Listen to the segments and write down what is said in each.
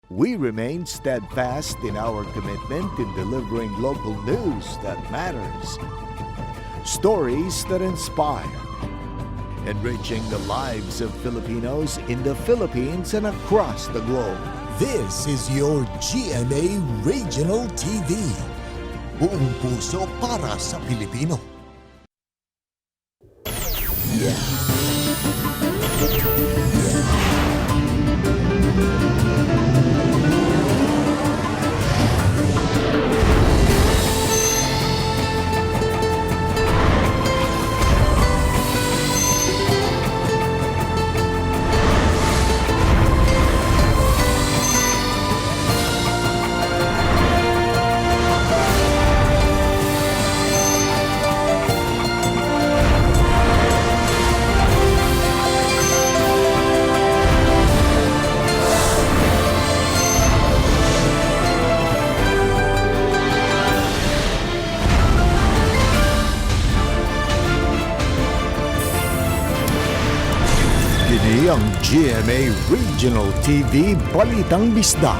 We remain steadfast in our commitment in delivering local news that matters, stories that inspire, enriching the lives of Filipinos in the Philippines and across the globe. This is your GMA Regional TV. Buong puso para sa Pilipino. Kini ang GMA Regional TV Balitang Bisdak.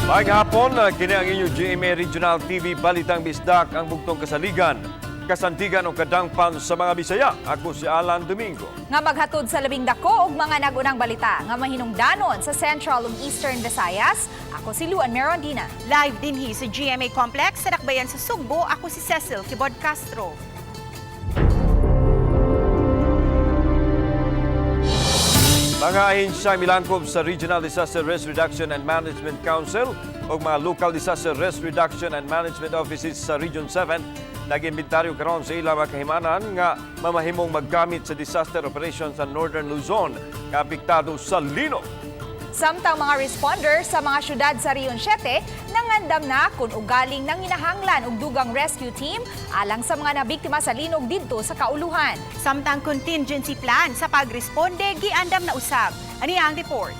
Maayong hapon, kini ang inyong GMA Regional TV Balitang Bisdak, ang bugtong kasaligan, kasantigan o kadangpan sa mga Bisaya. Ako si Alan Domingo. Nga maghatod sa labing dako ug mga nagunang balita nga mahinungdanon sa Central ug Eastern Visayas. Ako si Luan Merondina. Live dinhi sa GMA Complex sa Dakbayan sa Sugbo. Ako si Cecil Kibod Castro. Mga ahinsya milangkob sa Regional Disaster Risk Reduction and Management Council o mga Local Disaster Risk Reduction and Management Offices sa Region 7 nag-imbentaryo karon sa ilang makahimanan nga mamahimong maggamit sa disaster operations sa Northern Luzon nga apektado sa linog. Samtang mga responder sa mga syudad sa Region 7 nangandam na kung ugaling nang inahanglan og dugang rescue team alang sa mga nabiktima sa linog didto sa kauluhan. Samtang contingency plan sa pagresponde giandam na usab. Ani ang report.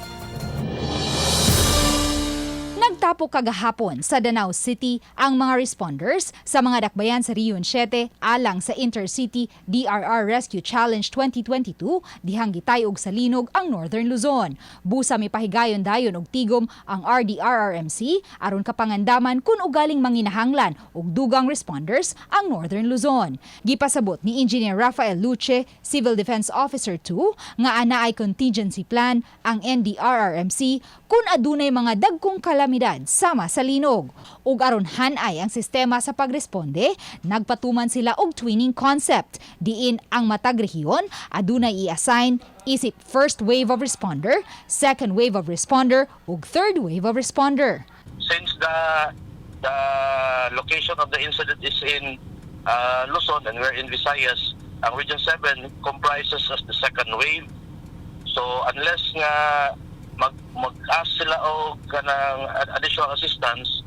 Nagtapo kagahapon sa Danau City ang mga responders sa mga dakbayan sa Region 7 alang sa Intercity DRR Rescue Challenge 2022 dihang gitayog sa linog ang Northern Luzon. Busa mipahigayon dayon og tigom ang RDRRMC aron kapangandaman kun ugaling manginahanglan og dugang responders ang Northern Luzon. Gipasabot ni Engineer Rafael Luce, Civil Defense Officer 2, nga anaay contingency plan ang NDRRMC kun adunay mga dagkong kalamidad sama sa linog. Ug aron hanay ang sistema sa pagresponde, nagpatuman sila og twinning concept diin ang matag rehiyon adunay i-assign isip first wave of responder, second wave of responder ug third wave of responder. Since the location of the incident is in Luzon and we're in Visayas, ang Region 7 comprises of the second wave. So unless nga mag-ask sila o kanang additional assistance,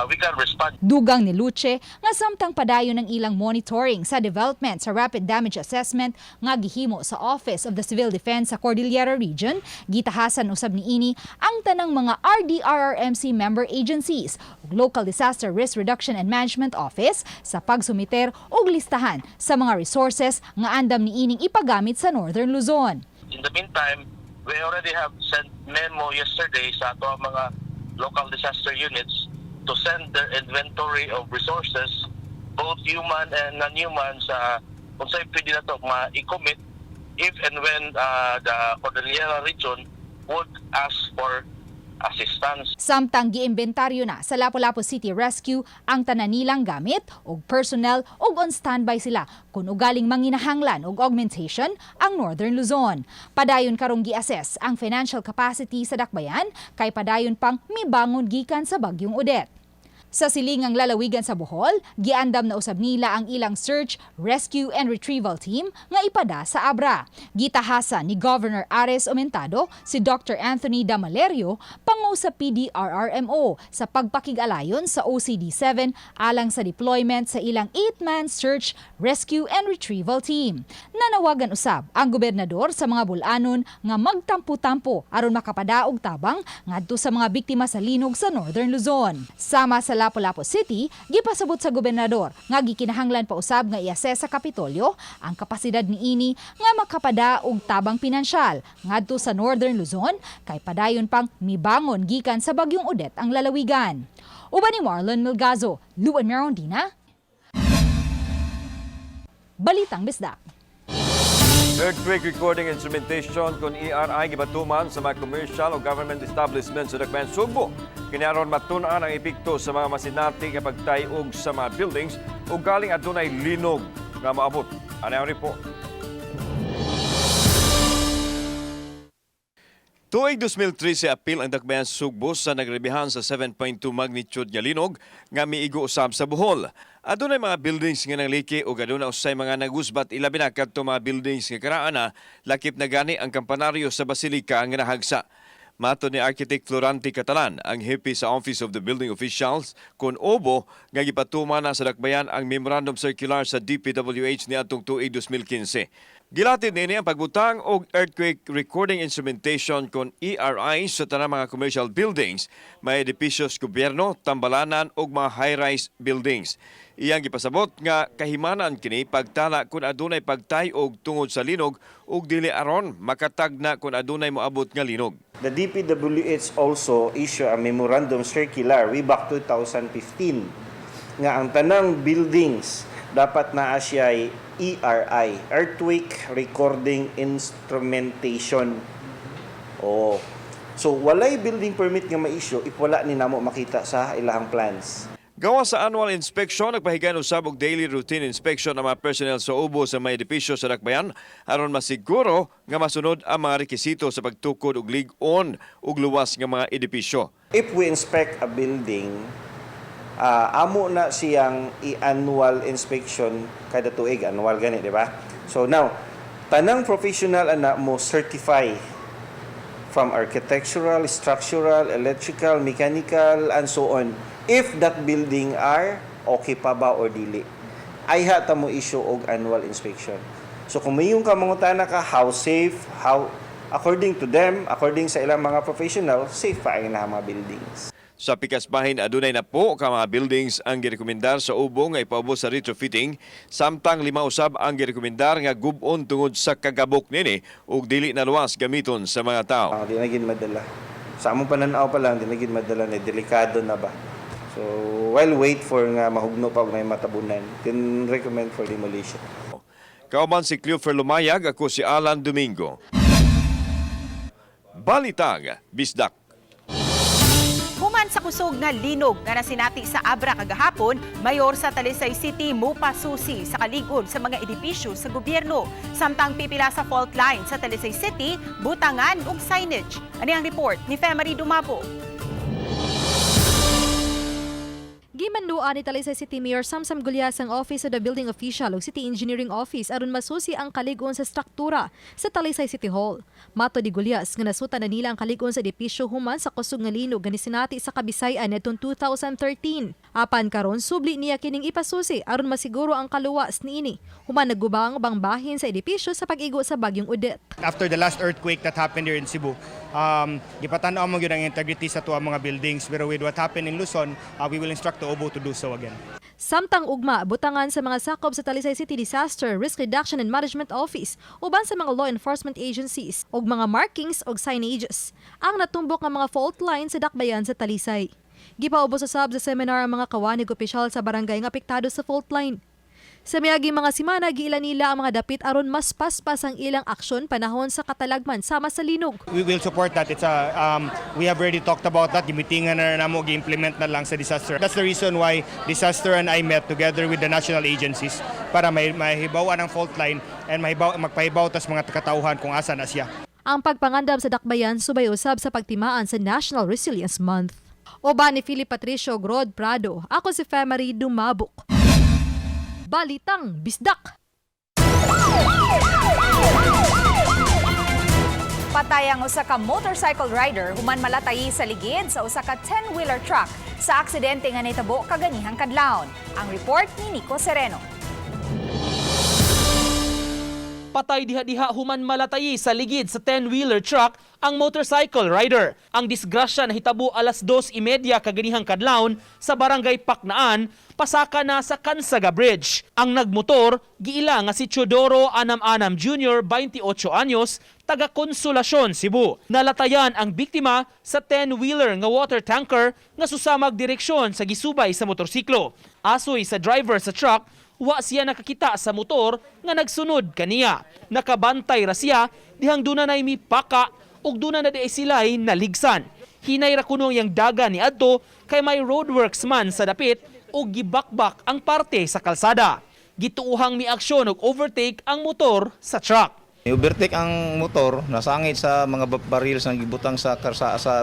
we can respond. Dugang ni Luce nga samtang padayon ng ilang monitoring sa development sa rapid damage assessment nga gihimo sa Office of the Civil Defense sa Cordillera Region, gitahasan usab niini ang tanang mga RDRRMC member agencies ug Local Disaster Risk Reduction and Management Office sa pagsumiter og listahan sa mga resources nga andam niining ipagamit sa Northern Luzon. In the meantime, we already have sent memo yesterday sa ato mga local disaster units to send their inventory of resources, both human and non-human, sa kung saan pwede na ito ma-commit if and when the Cordillera region would ask for assistance. Samtang giimbentaryo na sa Lapu-Lapu City Rescue ang tanan nilang gamit ug personnel ug on standby sila kung ugaling manginahanglan og augmentation ang Northern Luzon. Padayon karong gi-assess ang financial capacity sa dakbayan kay padayon pang mibangon gikan sa bagyong Odette. Sa silingang lalawigan sa Bohol, giandam na usab nila ang ilang search, rescue and retrieval team nga ipada sa Abra. Gitahasan ni Governor Ares Omentado si Dr. Anthony Damalerio pangu sa PDRRMO sa pagpakig-alayon sa OCD-7 alang sa deployment sa ilang 8-man search, rescue and retrieval team. Nanawagan usab ang gobernador sa mga bulanon nga magtampo-tampo aron makapadaog tabang ngadto sa mga biktima sa linog sa Northern Luzon. Sama sa Lapu-Lapu City, gipasabot sa gobernador nga gikinahanglan pa usab nga i-assess sa Kapitolyo ang kapasidad niini nga makapada og tabang pinansyal ngadto sa Northern Luzon kay padayon pang mibangon gikan sa bagyong Odette ang lalawigan. Uban ni Marlon Milgazo, Luan Merondina. Balitang Bisdak. Earthquake recording instrumentation kung ERI gibatuman sa mga commercial o government establishments sa Dakbayan, Sugbo. Kinaron matun-an ang epekto sa mga masinati kapag tayog sa mga buildings o galing adunay linog nga maabot. Ano ang report? Tuig 2013 apil ang Dakbayan, Sugbo sa nagrebihan sa 7.2 magnitude nga linog nga miigo usab sa Bohol. Adunay mga buildings nga nangliki o aduna usay mga nagusbat ilabi na kadto mga buildings nga karaan na lakip na gani ang kampanaryo sa Basilica nga nahagsa. Mato ni Architect Florante Catalan, ang hepe sa Office of the Building Officials, kun obo nga gipatuma na sa Dakbayan ang Memorandum Circular sa DPWH ni atong tuig 2015. Gilatid nini ang pagbutang og earthquake recording instrumentation kon ERI sa tanang mga commercial buildings, may edipisyos gobyerno, tambalanan ug mga high-rise buildings. Iyang gipasabot nga kahimanan kini pagtala kun adunay pagtayog tungod sa linog ug dili aron makatagna kun adunay moabot nga linog. The DPWH also issue a memorandum circular way back 2015 nga ang tanang buildings dapat naa siya ERI, Earthquake Recording Instrumentation. Oh. So walay building permit nga ma-issue if wala ni namo makita sa ilahang plans. Gawa sa annual inspection, nagpahigan usab og daily routine inspection ang mga personnel sa ubo sa mga edipisyo sa Dakbayan aron masiguro nga masunod ang mga rekisito sa pagtukod og lig-on ug luwas nga mga edipisyo. If we inspect a building, amo na siyang i-annual inspection kada tuig, annual gani, di ba? So now, tanang professional ana mo certify from architectural, structural, electrical, mechanical, and so on. If that building are okay pa ba or dili. Ay hata mo issue og annual inspection. So kung mayong ka mangutana ka how safe, how according to them, according sa ilang mga professional, safe pa ang mga buildings. Sa pikas bahin adunay na po ka mga buildings ang girekomendar sa ubo nga ipaubos sa retrofitting, samtang 5 usab ang girekomendar nga gub-on tungod sa kagabok nini ug dili na luwas gamiton sa mga tao. Di na gid madala. Sa among pananaw pa lang, di na gid madala, na delikado na ba. So while wait for nga mahugno pa may matabunan, can recommend for demolition. Kauban si Cleofer Lumayag, ako si Alan Domingo. Balitang Bisdak. Human sa kusog nga linog nga nasinati sa Abra kagahapon, mayor sa Talisay City mupasusi sa kalig-on sa mga edipisyo sa gobyerno. Samtang pipila sa fault line sa Talisay City, butangan ug signage. Ani ang report ni Femari Dumabo. Gimanduan ni Talisay City Mayor Samsam Gulyas ang Office of the Building Official o City Engineering Office aron masusi ang kalig-on sa struktura sa Talisay City Hall. Mato di Gulyas nga nasuta na nila ang kalig-on sa edipisyo human sa kusog nga linog nga nisinati sa Kabisayan nitong 2013. Apan karon subli niya kining ipasusi aron masiguro ang kaluwas niini human naggubang bang bahin sa edipisyo sa pag-igo sa bagyong Odette. After the last earthquake that happened here in Cebu, gipatanaw mo gyud ang integrity sa tuwa mga buildings, pero with what happened in Luzon, we will instruct the OBO to do so again. Samtang ugma, butangan sa mga sakop sa Talisay City Disaster Risk Reduction and Management Office uban sa mga law enforcement agencies ug mga markings ug signages ang natumbok nga mga fault lines sa Dakbayan sa Talisay. Gipaubos sa seminar ang mga kawanig opisyal sa barangay nga apektado sa fault line. Sa miaging mga simana, giila nila ang mga dapit aron mas paspas ang ilang aksyon panahon sa katalagman sama sa linog. We will support that. We have already talked about that. Gimitingan na namo gi-implement na lang sa disaster. That's the reason why Disaster and I met together with the national agencies para mahibawan ang fault line and magpahibaw tas mga katauhan kung asa na siya. Ang pagpangandam sa Dakbayan subay usab sa pagtimaan sa National Resilience Month. Oba ni Philip Patricio Grod Prado, ako si Femari Dumabok. Balitang Bisdak. Patay ang usa ka motorcycle rider human malatay sa ligid sa usa ka 10-wheeler truck sa aksidente nga nahitabo kaganihang kadlawon. Ang report ni Nico Sereno. napatay diha-diha human malatayi sa ligid sa 10-wheeler truck ang motorcycle rider. Ang disgrasya nahitabo alas 2:30 kaganihang kadlawon sa barangay Paknaan, pasaka na sa Kansaga Bridge. Ang nagmotor giila nga si Teodoro Anam-Anam Jr., 28 anyos, taga Konsolasyon, Cebu. Nalatayan ang biktima sa 10-wheeler nga water tanker nga susamag direksyon sa gisubay sa motorsiklo. Asoy sa driver sa truck, wa siya nakakita sa motor nga nagsunod kaniya. Nakabantay ra siya dihang duna nay mipaka ug duna na di sila'y naligsan. Hinay ra kuno yang daga ni adto kay may roadworks man sa dapit ug gibakbak ang parte sa kalsada. Gituuhang miaksyon og overtake ang motor sa truck. Overtake ang motor, nasangit sa mga baril sa gibutang sa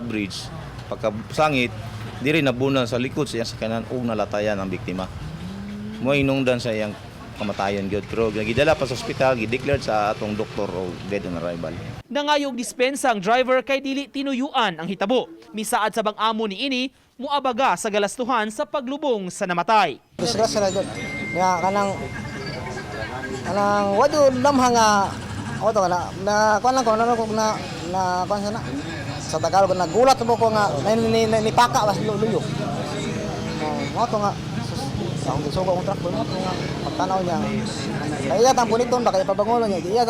bridge. Pagkasangit, diri nabunan sa likod siya sa kanan ug nalatayan ang biktima. Mo inungdan sa iyang kamatayon gyud, pero gidala pa sa ospital, gideclared sa atong doktor o dead on arrival. Nangayog dispensa ang driver kay dili tinuyuan ang hitabo. Misaad sa bang-amo ni ini, muabaga sa galastuhan sa paglubong sa namatay. Disgrasya na gyud. Nga kanang wado lamhang auto na kuan lang ko na kuan sana. Sa Tagalog nagulat mo ko nga ni paka was luyo. Mo to nga ang gusto ko truck mo nga pagtanaw niya. Kaya tang buniton ba kay pabangulo niya. Iya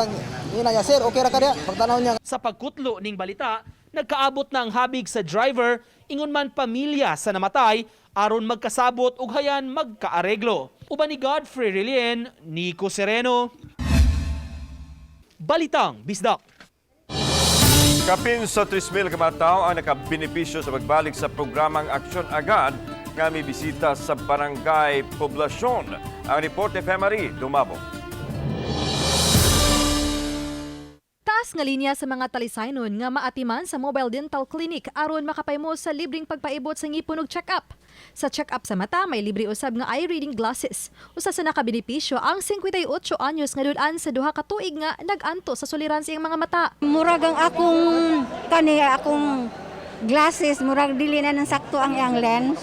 niya sir, okay ra ka diya pagtanaw niya. Sa pagkutlo ning balita, nagkaabot na ang habig sa driver, ingon man pamilya sa namatay, aron magkasabot ug hayan magkaareglo. Uban ni Godfrey Relien, Nico Sereno. Balitang Bisdak. Kapin sa 3,000 ka mga tao ang nakabenepisyo sa pagbalik sa programang Aksyon Agad nga may bisita sa barangay poblasyon. Ang report ni Femari Dumabo. Taas nga linya sa mga talisaynon nga maatiman sa mobile dental clinic aron makapaymo sa libreng pagpaibot sa ngipon ug check-up. Sa check-up sa mata, may libre usab nga eye reading glasses. Usa sa nakabenepisyo ang 58 anyos nga dudan sa duha ka tuig nga nag-anto sa suliran sa iyang mga mata. Murag ang akong glasses, murag dili na ng sakto ang iyang lens.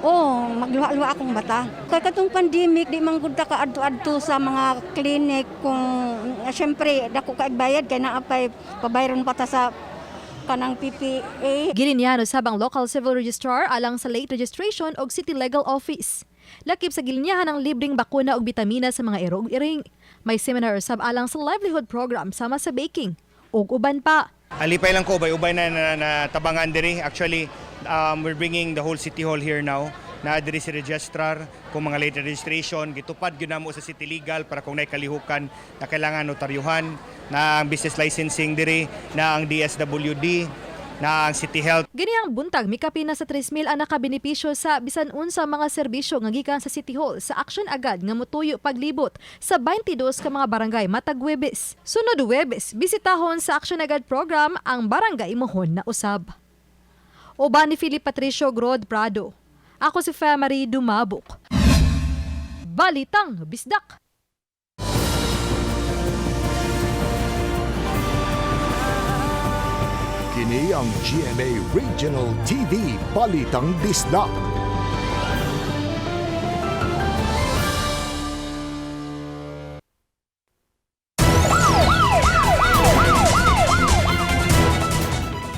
Oh, magluha-luha akong mata. Kay katong pandemic, di man gud ta kaadto-adto sa mga clinic kung syempre dako ka bayad kay naapay pabayron pa ta sa kanang PPA. Gilinyano sabang local civil registrar alang sa late registration og city legal office. Lakip sa gilinyahan ang libreng bakuna og bitamina sa mga iro ug iring. May seminar sab alang sa livelihood program sama sa baking ug uban pa. Alipay lang ko, ubay na tabangan diri. Actually, we're bringing the whole City Hall here now. Na diri si registrar, kung mga late registration, gitupad yun na mo sa City Legal para kung naikalihukan na kailangan notaryuhan, na ang business licensing diri, na ang DSWD, na ang City Health. Ganiyang buntag, mikapin na sa 3,000 ang nakabenepisyo sa bisan unsa mga serbisyo nga gikan sa City Hall sa Aksyon Agad nga motuyo paglibot sa 22 ka mga barangay matag Huwebes. Sunod Huwebes, bisitahon sa Aksyon Agad program ang barangay mohon na usab. Uban ni Philip Patricio Grod Prado. Ako si Femari Dumabok. Balitang Bisdak. Kini ang GMA Regional TV Balitang Bisdak.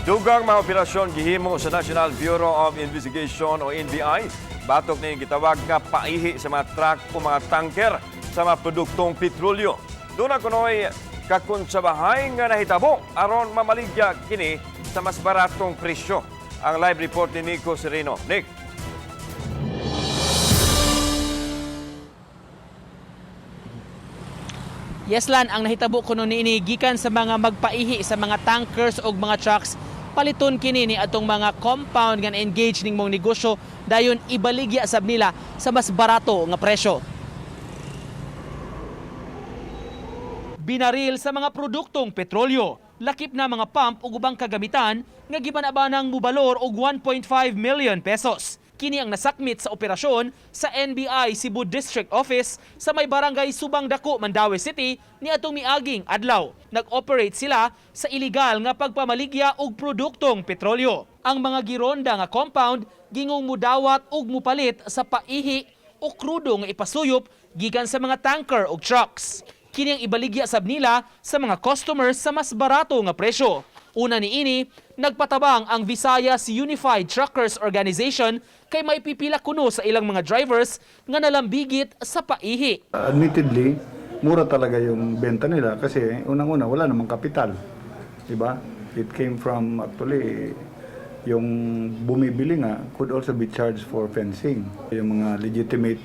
Dugang mga operasyon gihimo sa National Bureau of Investigation o NBI. Batok na yung gitawag nga paihi sa mga truck o mga tanker sa mga produktong petrolyo. Doon na kunoy kakonsabahay nga nahitabo aron mamaligya kini sa mas baratong presyo. Ang live report ni Nico Sereno. Nick. Yeslan, ang nahitabo kuno niini gikan sa mga magpaihi sa mga tankers o mga trucks. Paliton kini ni atong mga compound nga engage ning mong negosyo dayon ibaligya sab nila sa mas barato nga presyo. Binaril sa mga produktong petrolyo, lakip na mga pump ug ubang kagamitan nga gibanabanang mubalor og 1.5 million pesos. Kini ang nasakmit sa operasyon sa NBI Cebu District Office sa may barangay Subang Dako, Mandaue City ni atong miaging adlaw. Nag-operate sila sa illegal nga pagpamaligya og produktong petrolyo. Ang mga gironda nga compound gingong mudawat og mupalit sa paihi o krudo nga ipasuyop gikan sa mga tanker ug trucks. Kini ang ibaligya sab nila sa mga customers sa mas barato nga presyo. Una niini, nagpatabang ang Visayas Unified Truckers Organization kay may pipila kuno sa ilang mga drivers nga nalambigit sa paihi. Admittedly, mura talaga yung benta nila kasi unang-una wala namang kapital. Diba? It came from actually yung bumibili nga could also be charged for fencing. Yung mga legitimate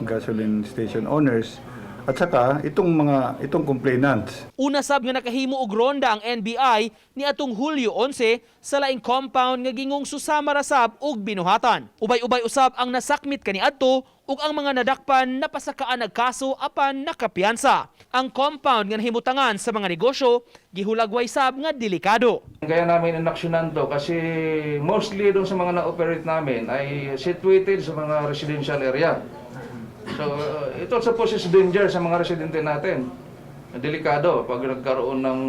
gasoline station owners at saka itong complainants. Una sab nga nakahimo og ronda ang NBI ni atong Hulyo 11 sa laing compound nga gingong susama ra sab og binuhatan. Ubay-ubay usab ang nasakmit kaniadto ug ang mga nadakpan napasakaan nagkaso apan nakapiyansa. Ang compound nga nahimutangan sa mga negosyo gihulagway sab nga delikado. Kaya namin inaksyonan to kasi mostly doon sa mga na-operate namin ay situated sa mga residential area. So ito sa poses danger sa mga residente natin. Delikado pag nagkaroon ng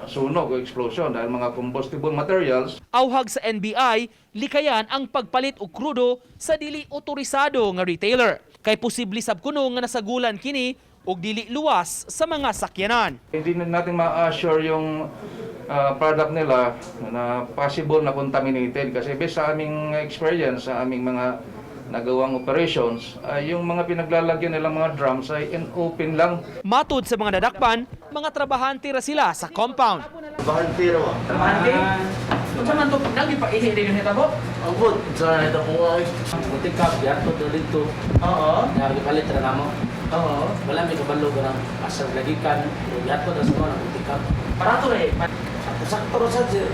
sunog o explosion dahil mga combustible materials. Awhag sa NBI, likayan ang pagpalit og krudo sa dili otorisado nga retailer. Kay posible sab kuno nga nasagulan kini og dili luwas sa mga sakyanan. Hindi natin ma-assure yung product nila na possible na contaminated kasi based sa aming experience sa aming mga nagawang operations, yung mga pinaglalagyan nilang mga drums ay in-open lang. Matud sa mga nadakpan, mga trabahante ra sila sa compound. Trabahante raw. Trabahante? Kung saan man ito, nagipaihi din yung hitabo? Ang good, saan na ito kung ay buti ka, biyan to dito. Oo. Nagipalit na mo. Oo. Wala may kabalo ka ng asal lagikan, biyan to na sa mga buti ka. Parato na eh. Sakto rin sa sir.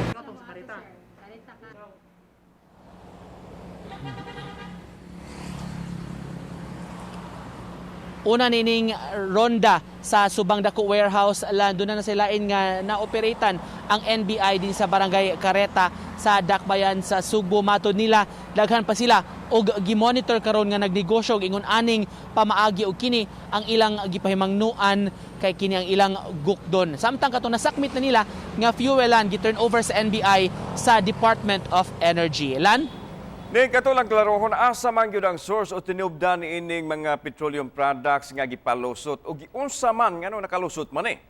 Una nining ronda sa Subang Dako Warehouse land, doon na silain nga na-operatan ang NBI din sa Barangay Careta sa Dakbayan sa Sugbo. Matod nila, daghan pa sila og gimonitor karon nga nagnegosyo og ingon aning pamaagi og kini ang ilang gipahimangnuan kay kini ang ilang gukdon. Samtang katong nasakmit na nila nga fuelan gi-turn over sa NBI sa Department of Energy. Lan? Ning katulang klarohon asa man gyud ang source o tinubdan ining mga petroleum products nga gipalusot o giunsa man ngano nakalusot man eh.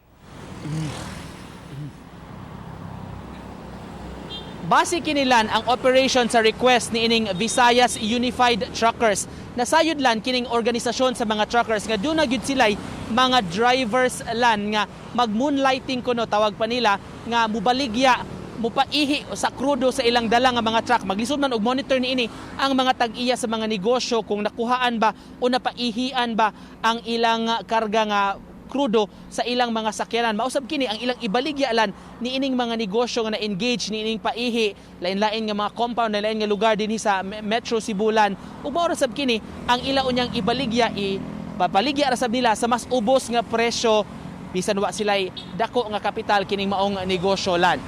Base kinilan ang operation sa request ni ining Visayas Unified Truckers. Nasayod lan kining organisasyon sa mga truckers nga doon na gyud sila'y mga drivers lan nga mag-moonlighting kuno tawag pa nila nga mubaligya mupaihi sa krudo sa ilang dala nga mga truck. Maglisod man og monitor niini ang mga tag-iya sa mga negosyo kung nakuhaan ba o napaihian ba ang ilang karga nga krudo sa ilang mga sakyanan. Mausab kini ang ilang ibaligya lan niining mga negosyo nga na-engage niining paihi, lain-lain nga mga compound, lain nga lugar dinhi sa Metro Cebulan. Ug mao ra sab kini ang ila unyang ibaligya papaligya ra sab nila sa mas ubos nga presyo bisan wa sila'y dako nga kapital kining maong negosyo lan.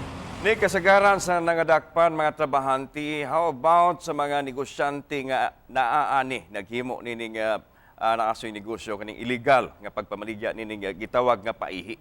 Ni kasagaran sa nangadakpan mga trabahante, how about sa mga negosyante nga naaani naghimo nining naasoy negosyo kaning illegal nga pagpamaligya nining gitawag nga paihi?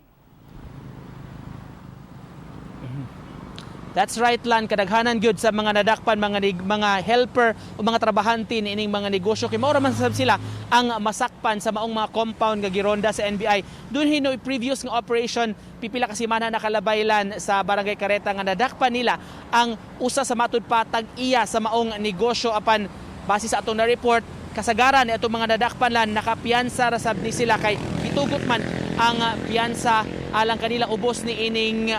That's right lan, kadaghanan gyud sa mga nadakpan mga helper o mga trabahante niining mga negosyo kay mao ra man sab sila ang masakpan sa maong mga compound nga gironda sa NBI. Doon hinoy previous nga operation pipila ka semana nakalabaylan sa Barangay Careta nga nadakpan nila ang usa sa matud patag iya sa maong negosyo apan base sa atong na-report kasagaran itong mga nadakpan lan nakapiyansa ra sab ni sila kay gitugot man ang piyansa alang kanila ubos ni ining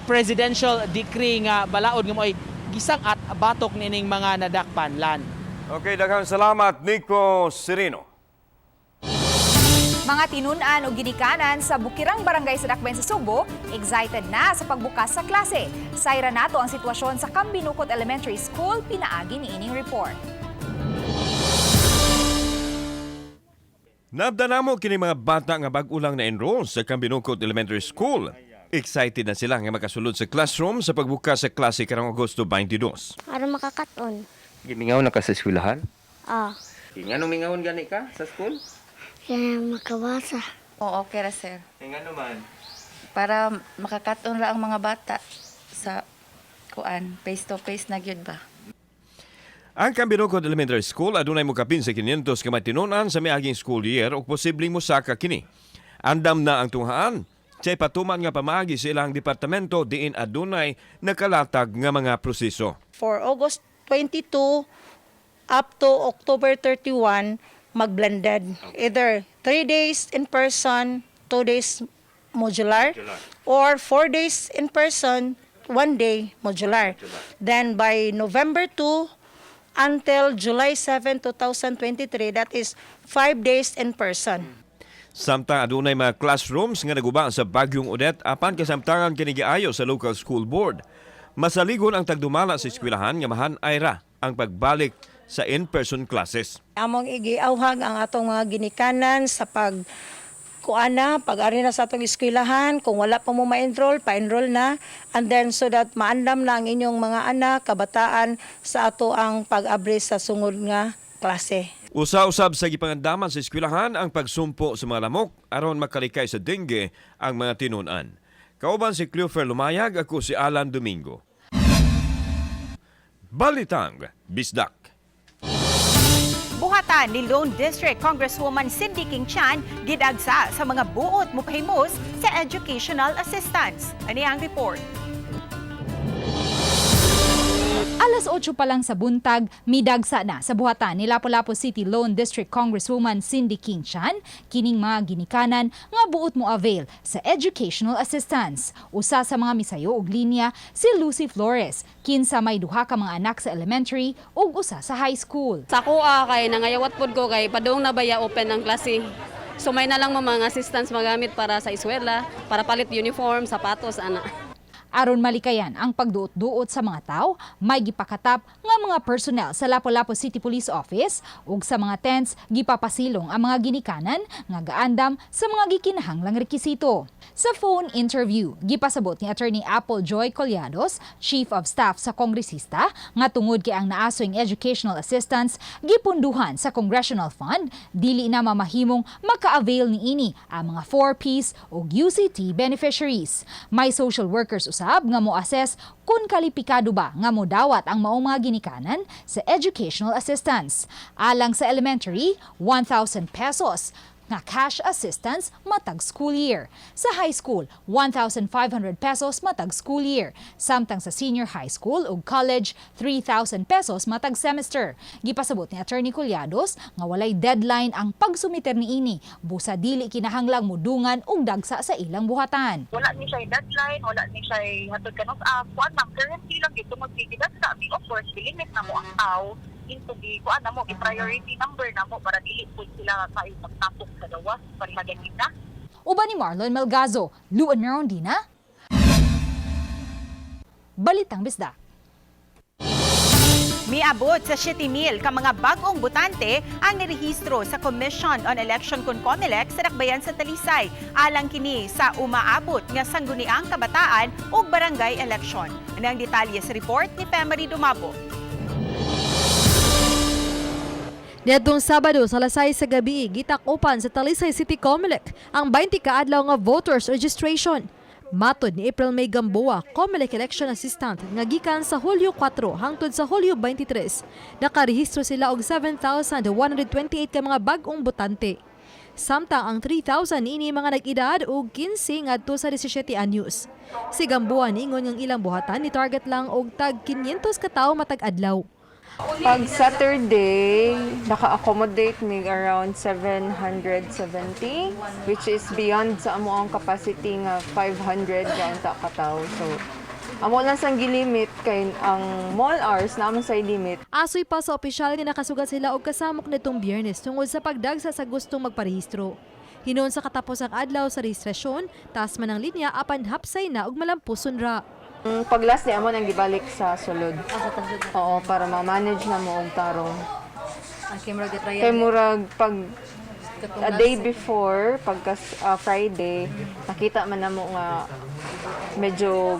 presidential decree nga balaod nga mo'y gisang at batok nining mga nadakpan lan. Okay, daghang salamat Nico Serino. Mga tinunan o ginikanan sa Bukirang Barangay sa Dakbayan sa Sugbo, excited na sa pagbukas sa klase. Sayra nato ang sitwasyon sa Kambinukot Elementary School, pinaagi ni ining report. Nabdanamo kini mga bata nga bag-ulang na enroll sa Kambinukot Elementary School. Excited na sila nga makasulod sa classroom sa pagbukas sa klase karong Agosto 22. Para makakaton. Gimingaw na ka sa eskwelahan? Ah. Nga mingaon gani ka sa school? Kaya makabasa. Oo, okay ra sir. Nga naman? Para makakaton ra ang mga bata sa face to face na gyud ba. Ang Cambirocod Elementary School adunay mokapin sa 500 ka matinunan sa miaging school year ug posibleng mosaka kini. Andam na ang tunghaan say patuman nga pamaagi sa ilang departamento diin adunay nakalatag nga mga proseso. For August 22 up to October 31, mag-blended. Either 3 days in person, 2 days modular, or 4 days in person, 1 day modular. Then by November 2 until July 7, 2023, that is 5 days in person. Samtang adunay mga classrooms nga naguba sa Bagyong Odette apan kasamtangan kini giayo sa local school board. Masaligon ang tagdumala sa eskwelahan nga mahan ayra ang pagbalik sa in-person classes. Among igiawhag ang atong mga ginikanan sa pag-ari na sa atong eskwelahan, kung wala pa mo ma-enroll, pa-enroll na, and then so that maandam na ang inyong mga anak, kabataan sa ato ang pag-abri sa sungod nga klase. Usa-usab sa gipangandaman sa eskwelahan ang pagsumpo sa mga lamok aron makalikay sa dengue ang mga tinunan. Kauban si Cleofer Lumayag, ako si Alan Domingo. Balitang Bisdak. Buhatan ni Lone District Congresswoman Cindy King Chan gidagsa sa mga buot mopahimos sa educational assistance. Ani ang report. Alas 8 pa lang sa buntag, midagsa na sa buhatan ni Lapu-Lapu City Lone District Congresswoman Cindy King Chan kining mga ginikanan nga buot mo avail sa educational assistance. Usa sa mga misayo og linya si Lucy Flores, kinsa may duha ka mga anak sa elementary ug usa sa high school. Sa kuha kay nangayawat pod ko kay padung na baya open ang klase. So may na lang mga assistance magamit para sa eskwela, para palit uniform, sapatos, ana. Aron malikayan ang pagduot-duot sa mga tao, may gipakatap nga mga personnel sa Lapu-Lapu City Police Office ug sa mga tents gipapasilong ang mga ginikanan nga gaandam sa mga gikinahanglang rekisito. Sa phone interview, gipasabot ni Attorney Apple Joy Collados, Chief of Staff sa kongresista, nga tungod kay ang naasoing educational assistance gipunduhan sa Congressional Fund, dili na mamahimong maka-avail niini ang mga 4Ps ug UCT beneficiaries. May social workers usab nga mo-assess kung kalipikado ba nga modawat ang maong mga ginikanan sa educational assistance. Alang sa elementary, 1,000 pesos nga cash assistance matag school year. Sa high school, 1,500 pesos matag school year. Samtang sa senior high school ug college, 3,000 pesos matag semester. Gipasabot ni Attorney Collados nga walay deadline ang pagsumiter niini, busa dili kinahanglang mudungan ug dagsa sa ilang buhatan. Wala ni siya deadline, wala ni siya hatod kanus kuan ma'am, currently lang gito magsigidas sa mi, of course limit na mo ang tao into the kuan na mo i-priority number na mo para dili po sila kayo magtapok sa dawas para maganda. Uban ni Marlon Melgazo, Luan Merondina. Balitang Bisdak. Miabot sa 7,000 ka mga bagong botante ang nirehistro sa Commission on Election kun COMELEC sa Dakbayan sa Talisay. Alang kini sa umaabot nga sangguniang kabataan ug barangay election. Ano ang detalye sa report ni Pemery Dumabo. Niadtong Sabado sa alas 6 sa gabi, gitakupan sa Talisay City COMELEC ang 20 ka adlaw nga voters registration. Matod ni April May Gamboa, COMELEC Election Assistant, nga gikan sa Hulyo 4 hangtod sa Hulyo 23, nakarehistro sila og 7,128 ka mga bag-ong botante. Samtang ang 3,000 ini mga nag-edad og 15 ngadto sa 17 anyos. Si Gamboa ningon ng ilang buhatan ni target lang og tag 500 ka tawo matag adlaw. Pag Saturday, naka-accommodate mig around 770, which is beyond sa amo ang capacity nga 500 ka katao. So, amo lang sang gilimit kay ang mall hours naman sa limit. Asoy pa sa opisyal nga nakasugat sila og kasamok nitong Biyernes tungod sa pagdagsa sa gustong magparehistro. Hinon sa katapos ang adlaw sa rehistrasyon, taas man ang linya apan hapsay na og malampuson ra. Pag last day amo nang gibalik sa sulod. Oo, para ma-manage na mo og tarong. Kay murag pag a day before, pagka Friday, nakita man namo nga medyo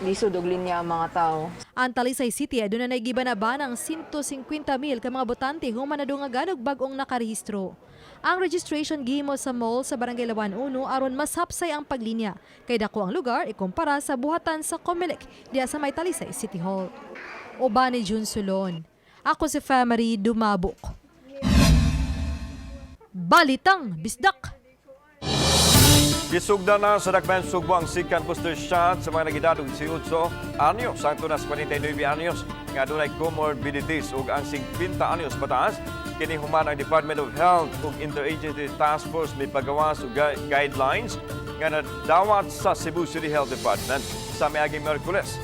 lisod og linya ang mga tao. Ang Talisay City aduna nay gibanaba ng 150,000 ka mga botante human na nga ganog bag-ong nakarehistro. Ang registration gihimo sa mall sa Barangay Lawan 1 aron mas hapsay ang paglinya kay dako ang lugar ikumpara sa buhatan sa COMELEC diya sa may Talisay City Hall. Uban ni June Sulon. Ako si Famary Dumabok. Balitang Bisdak. Gisugda na sa dakbayan Sugbo ang second booster shot sa mga nagidad og 18 anyos hangtod na sa 49 anyos nga adunay comorbidities ug ang 50 anyos pataas kini human ang Department of Health ug Interagency Task Force may pagawas og guidelines nga nadawat sa Cebu City Health Department sa miaging Miyerkules.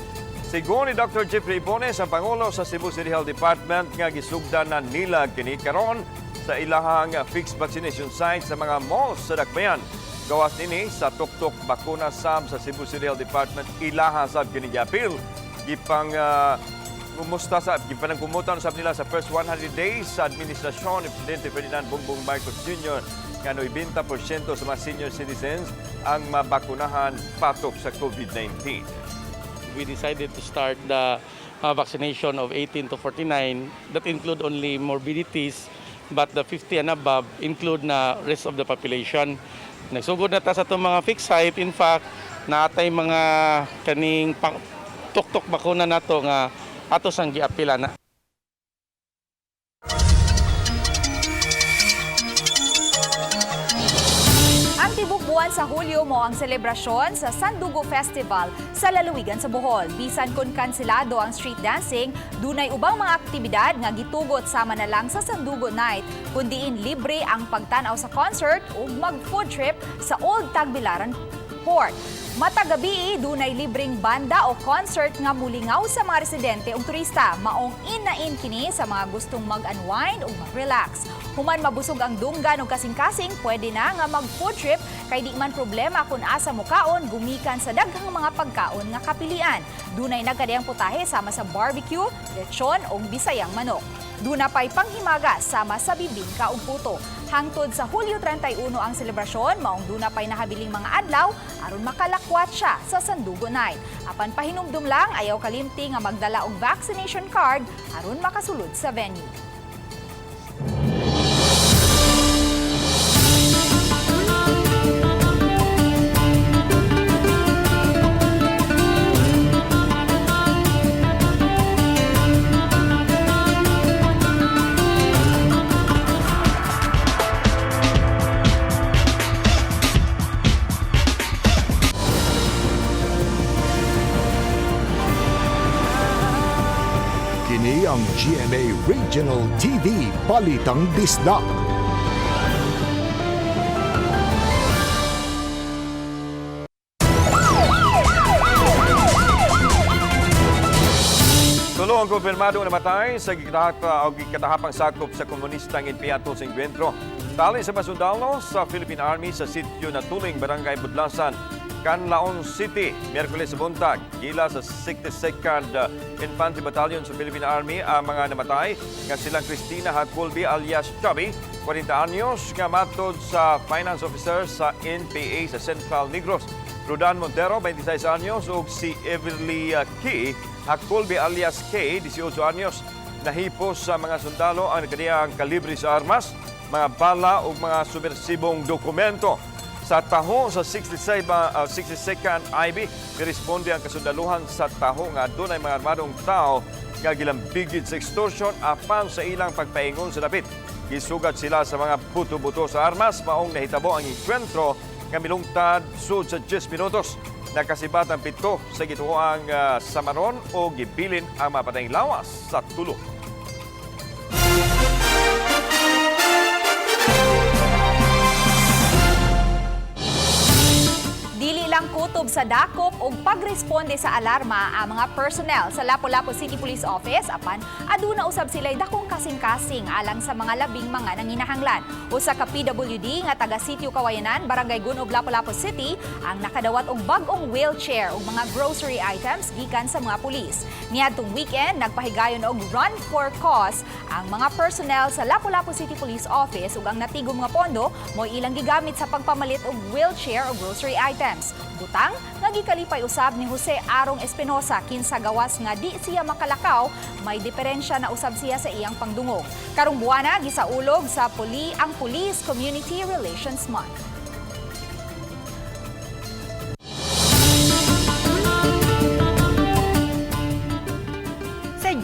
Sigon ni Dr. Jeffrey Ibones, ang Pangulo sa Cebu City Health Department nga gisugda na nila kini karon sa ilahang fixed vaccination site sa mga malls sa dakbayan. Gawas nini sa tuktok bakuna sab sa Cebu City Health Department ilaha sab kini giapil gipang kumusta sa gipanangkumutan sab nila sa first 100 days sa administrasyon ni Presidente Ferdinand Bongbong Marcos Jr. nga 90% sa mga senior citizens ang mabakunahan patok sa COVID-19. We decided to start the vaccination of 18 to 49 that include only morbidities, but the 50 and above include na rest of the population. Nagsugod na ta sa itong mga fixed site. In fact, natay mga kaning tuktok bakuna na to nga atos ang giapila na. Ang tibok buwan sa Hulyo mo ang selebrasyon sa Sandugo Festival sa lalawigan sa Bohol. Bisan kun kanselado ang street dancing, dunay ubang mga aktibidad nga gitugot sama na lang sa Sandugo Night, kundiin libre ang pagtanaw sa concert ug mag-food trip sa Old Tagbilaran Port. Matagabi, dunay libreng banda o concert nga mulingaw sa mga residente ug turista. Maong inain kini sa mga gustong mag-unwind ug mag-relax. Human mabusog ang dunggan ug kasing-kasing, pwede na nga mag-food trip kay di man problema kung asa mo kaon gumikan sa daghang mga pagkaon nga kapilian. Dunay nagkadiyang putahe sama sa barbecue, lechon ug bisayang manok. Duna pa'y panghimaga sama sa bibingka ug puto. Hangtod sa Hulyo 31 ang selebrasyon, maong duna pa'y nahabiling mga adlaw aron makalakwat siya sa Sandugo Night. Apan pahinumdum lang, ayaw kalimti nga magdala og vaccination card aron makasulod sa venue. Kini ang GMA Regional TV Balitang Bisdak. Tulo ang kumpirmado na namatay sa gikatahapang sakop sa komunistang Inpiato sa Encuentro. Tali sa masundalo sa Philippine Army sa sitio na Tuling, Barangay Budlasan, Canlaon City, Miyerkules sa buntag. Gila sa 62nd Infantry Battalion sa Philippine Army ang mga namatay nga silang Cristina Hacolby alias Chubby, 40 anyos, nga matod sa Finance Officer sa NPA sa Central Negros. Rodan Montero, 26 anyos, ug si Everly Key Hacolby alias K, 18 anyos. Nahipos sa mga sundalo ang kaniyang kalibre sa armas, mga bala ug mga subversibong dokumento. Sa taho sa 62nd IB, niresponde ang kasundaluhan sa taho nga doon ay mga armadong tao nga gilambigid sa extortion apan sa ilang pagpaingon sa dapit. Gisugat sila sa mga buto-buto sa armas, maong nahitabo ang enkwentro nga milungtad sud sa 10 minutos. Nakasibat ang 7 sa gituoang samaron o gibilin ang mapatayng lawas sa tulo. Dili lang kutob sa dakop ug pagresponde sa alarma ang mga personnel sa Lapu-Lapu City Police Office apan aduna usab sila'y dakong kasing-kasing alang sa mga labing mga nanginahanglan. Usa ka PWD nga taga Sitio Kawayanan, Barangay Gunog, Lapu-Lapu City ang nakadawat og bag-ong wheelchair ug mga grocery items gikan sa mga pulis. Niadtong weekend nagpahigayon og run for cause ang mga personnel sa Lapu-Lapu City Police Office ug ang natigom nga pondo mo ilang gigamit sa pagpamalit og wheelchair o grocery items. Butang nga gikalipay usab ni Jose Arong Espinosa kinsa gawas nga di siya makalakaw, may diferensya na usab siya sa iyang pangdungog. Karong buwana gisaulog sa ang Police Community Relations Month.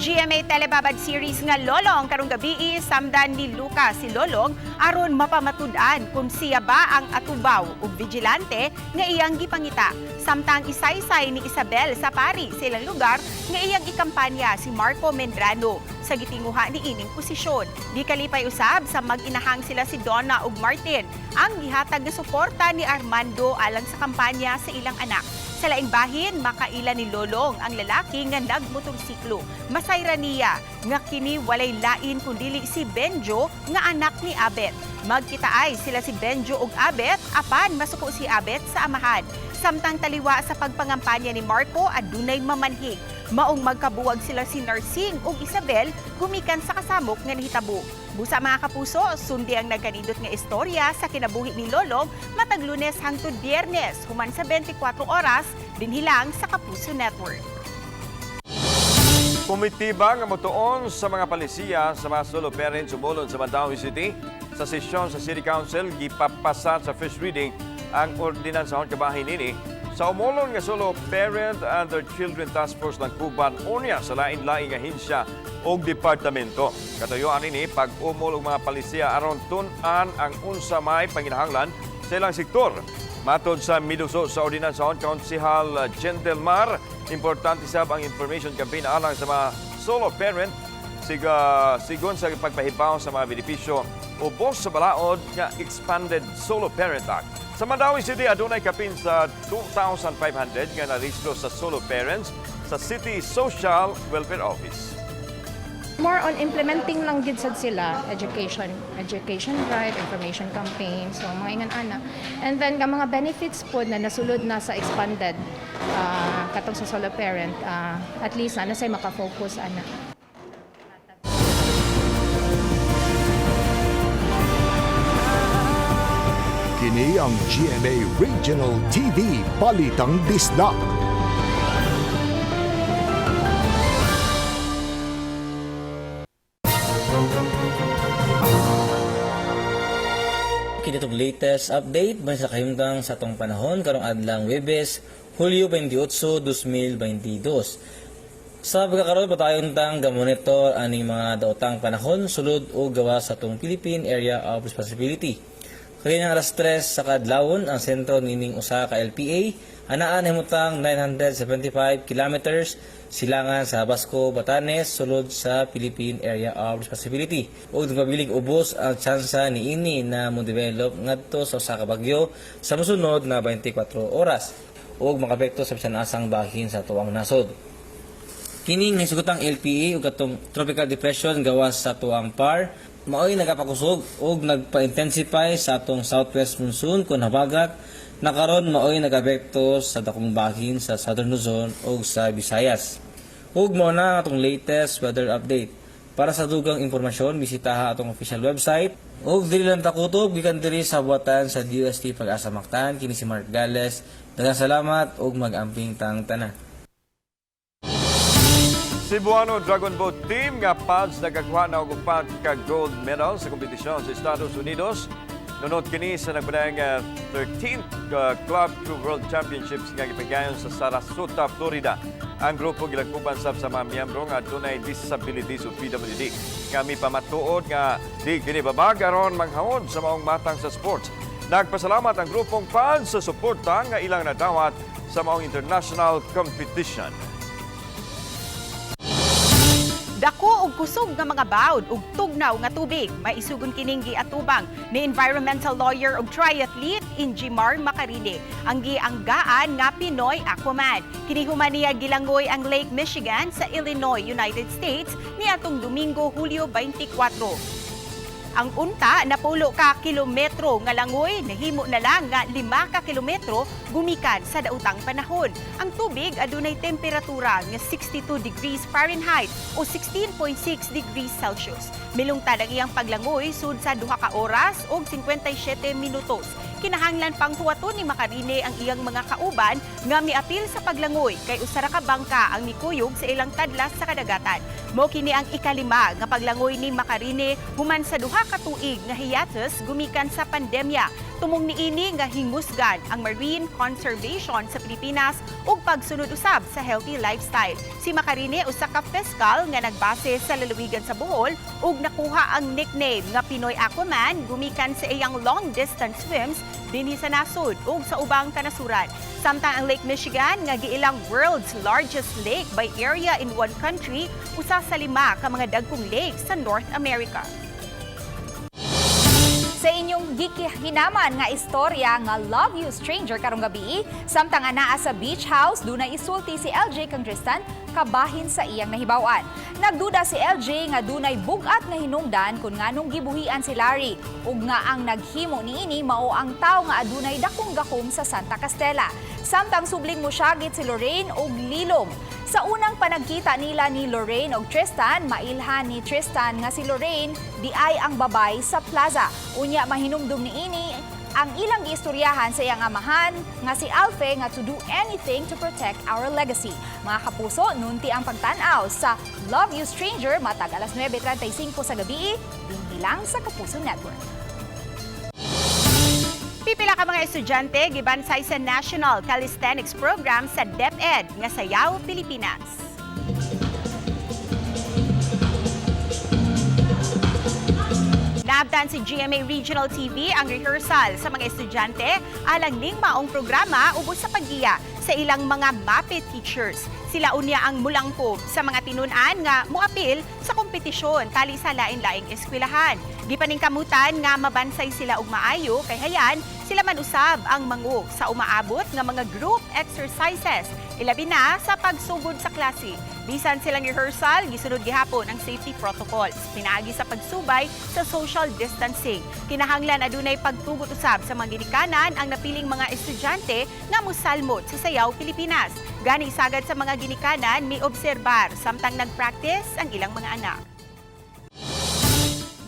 GMA Telebabad series nga Lolong karong gabi samdan ni Lucas si Lolong aron mapamatud-an kung siya ba ang atubaw ug vigilante nga iyang gipangita. Samtang isaysay ni Isabel sa pari sa ilang lugar nga iyang ikampanya si Marco Medrano sa gitinguha ni ining posisyon. Di kalipay usab sa mag-inahang sila si Donna ug Martin ang gihatag nga suporta ni Armando alang sa kampanya sa ilang anak. Sa laing bahin, makaila ni Lolong ang lalaki nga nagmotorsiklo. Masayra niya nga kini walay lain kundili si Benjo nga anak ni Abet. Magkitaay sila si Benjo ug Abet apan masuko si Abet sa amahan. Samtang taliwa sa pagpangampanya ni Marco adunay mamanhig. Maong magkabuwag sila si Narsing ug Isabel gumikan sa kasamok nga nahitabo. Busa mga kapuso, sundi ang nagkanindot nga istorya sa kinabuhi ni Lolong matag Lunes hangtod Biyernes human sa 24 oras dinhilang sa Kapuso Network. Kumitiba nga motuon sa mga palisiya sa mga solo parents umulon sa Mandaue City sa sesyon sa City Council gipapasa sa first reading ang ordinansahon kabahin nini sa umulon nga solo parent and their children task force ng Kuban unya sa lain-laing ahinsya o departamento. Katuyuan ini pag umul og mga palisiya aron tun-an ang unsa may panginahanglan sa ilang sektor. Matod sa miduso sa ordinansahon Konsehal Gentelmar, importante sab ang information campaign alang sa mga solo parent sigon sa pagpahibaw sa mga benepisyo ubos sa balaod nga Expanded Solo Parent Act. Sa Mandaue City, adunay kapin sa 2,500 nga narehistro sa solo parents sa City Social Welfare Office. More on implementing lang gid sad sila, education drive, information campaign, so mga ingan-ana. And then mga benefits po na nasulod na sa expanded katong sa solo parent, at least na say makafocus ana. Kini ang GMA Regional TV Balitang Disda. Kitong latest update ba sa kahimtang sa atong panahon karong adlang Huwebes, Hulyo 28, 2022. Sa pagkakaroon patayon tang gamonitor aning mga daotang panahon sulod o gawa sa atong Philippine Area of Responsibility. Kaya alas 3 sa kadlawon ang sentro nining usa ka LPA anaan himutang 975 kilometers silangan sa Basco, Batanes sulod sa Philippine Area of Responsibility. Ug nagpabiling ubos ang tsansa niini na mo-develop ngadto sa usa ka bagyo sa mosunod na 24 oras ug makapekto sa bisan asang bahin sa tuwang nasod. Kining hisugotang LPA ug katong tropical depression gawas sa tuwang PAR mao'y nagapakusog ug nagpa-intensify sa atong southwest monsoon kun habagat nakaron mao'y nagapekto sa dakong bahin sa Southern Luzon ug sa Visayas. Ug mao na atong latest weather update. Para sa dugang impormasyon bisitaha atong official website ug dili lang takutob gikan diri sa buhatan sa DOST Pag-asa Mactan kini si Mark Gales. Daghang salamat ug mag-amping tang tanan. Cebuano Dragon Boat Team nga PADS nagkakuha na og upat ka gold medal sa kompetisyon sa Estados Unidos. Nunod kini sa nagpadayang 13th Club Crew World Championships nga gipagayon sa Sarasota, Florida. Ang grupo gilagkuban sab sa mga miyembro nga dunay disabilities o PWD. Kami pamatuod nga di kini babag aron manghawod sa maong matang sa sports. Nagpasalamat ang grupong PADS sa suporta nga ilang nadawat sa maong international competition. Dako og kusog nga mga bawd ug tugnaw nga tubig maisugon kining giatubang ni environmental lawyer ug triathlete Injimar Macarine ang gianggaan nga Pinoy Aquaman. Kini human niya gilangoy ang Lake Michigan sa Illinois, United States niadtong Domingo, Hulyo 24. Ang unta napulo ka kilometro nga langoy nahimo na lang nga 5 ka kilometro gumikan sa daotang panahon. Ang tubig adunay temperatura nga 62 degrees Fahrenheit o 16.6 degrees Celsius. Milungtad ang iyang paglangoy sud sa 2 ka oras ug 57 minutos. Kinahanglan pang huwaton ni Macarine ang iyang mga kauban nga miapil sa paglangoy kay usa ra ka bangka ang mikuyog sa ilang tadlas sa kadagatan. Mo kini ang ikalima nga paglangoy ni Macarine human sa 2 ka tuig nga hiatus gumikan sa pandemya. Tumong niini nga hingusgan ang marine conservation sa Pilipinas ug pagsunod usab sa healthy lifestyle. Si Macarine usa ka fiscal nga nagbase sa lalawigan sa Bohol ug nakuha ang nickname nga Pinoy Aquaman gumikan sa iyang long distance swims dinhi sa nasod ug sa ubang kanasuran. Samtang ang Lake Michigan nga giilang world's largest lake by area in one country, usa sa 5 ka mga dagkong lake sa North America. Sa inyong gikihinaman nga istorya nga Love You Stranger karong gabi, samtang anaa sa beach house, dunay isulti si LJ kang Tristan kabahin sa iyang nahibawan. Nagduda si LJ nga dunay bugat nga hinungdan kung nganong gibuhian si Larry ug nga ang naghimo niini mao ang tawo nga adunay dakong gahom sa Santa Castela. Samtang subling mosyagit si Lorraine ug Lilong. Sa unang panagkita nila ni Lorraine ug Tristan, mailhan ni Tristan nga si Lorraine di ay ang babay sa plaza. Unya mahinumdum niini ang ilang giistoryahan sa iyang amahan nga si Alfe nga to do anything to protect our legacy. Mga kapuso, nunti ang pagtanaw sa Love You Stranger matag alas 9:35 sa gabi, dinhi lang sa Kapuso Network. Pipila ka mga estudyante gibansay sa National Calisthenics Program sa DepEd nga Sayaw, Pilipinas. Naabtan si GMA Regional TV ang rehearsal sa mga estudyante alang ning maong programa ubos sa paggiya sa ilang mga MAPE teachers. Sila unya ang mulangkob sa mga tinun-an nga moapil sa kompetisyon tali sa lain-laing eskwelahan. Di pa ning kamutan nga mabansay sila og maayo kay hayan sila man usab ang mangu sa umaabot nga mga group exercises ilabi na sa pagsugod sa klase. Bisan silang rehearsal, gisunod gihapon ang safety protocols. Pinaagi sa pagsubay sa social distancing. Kinahanglan adunay pagtugot usab sa mga ginikanan ang napiling mga estudyante nga mosalmot sa Sayaw, Pilipinas. Gani sagad sa mga ginikanan may obserbar samtang nagpractice ang ilang mga anak.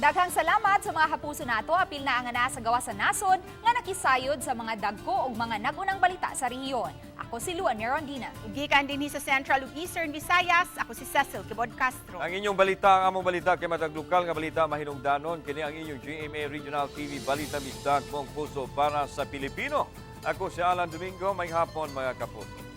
Daghang salamat sa mga kapuso nato apil na ang ana sa gawa sa nasod nga nakisayod sa mga dagko ug mga nagunang balita sa rehiyon. Ako si Luan Merondina. Gikan dinhi sa Central ug Eastern Visayas, ako si Cecil Kibod Castro. Ang inyong balita, ang among balita kay matag lokal nga balita mahinungdanon kini ang inyong GMA Regional TV Balita Misdag mong puso para sa Pilipino. Ako si Alan Domingo, may hapon mga kapuso.